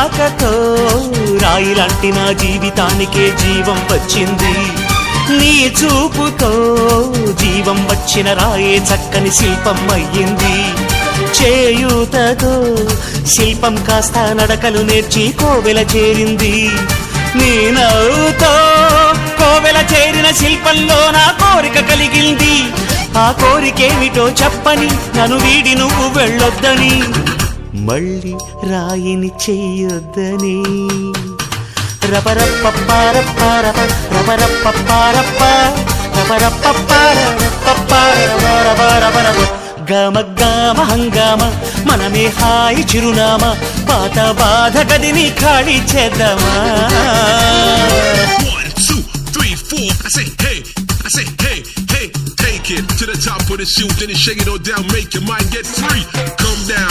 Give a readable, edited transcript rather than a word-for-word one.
రాకతో రాయిలాంటి నా జీవితానికే జీవం వచ్చింది. నీ చూపుతో జీవం వచ్చిన రాయే చక్కని శిల్పం అయ్యింది. చేయూతతో శిల్పం కాస్త నడకలు నేర్చి కోవెల చేరింది. నీ నవ్వుతో కోవెల చేరిన శిల్పంలో నా కోరిక కలిగింది. ఆ కోరికేమిటో చెప్పని నన్ను వీడి నువ్వు వెళ్ళొద్దని, మళ్ళీ రాయిని చెయ్యొద్దని. రపరప్పపారప్పారప రపరప్పపారప్ప రపరప్పపారపపారపరపరపరపరప గమ గమ హంగామ మనమే హాయి చిరునామా, పాత బాధ గదిని ఖాళీ చేద్దామా. 1 2 3 4 I say hey, I say hey, hey, take it to the top of the chute, then you shake it all down, make your mind get free. Come down.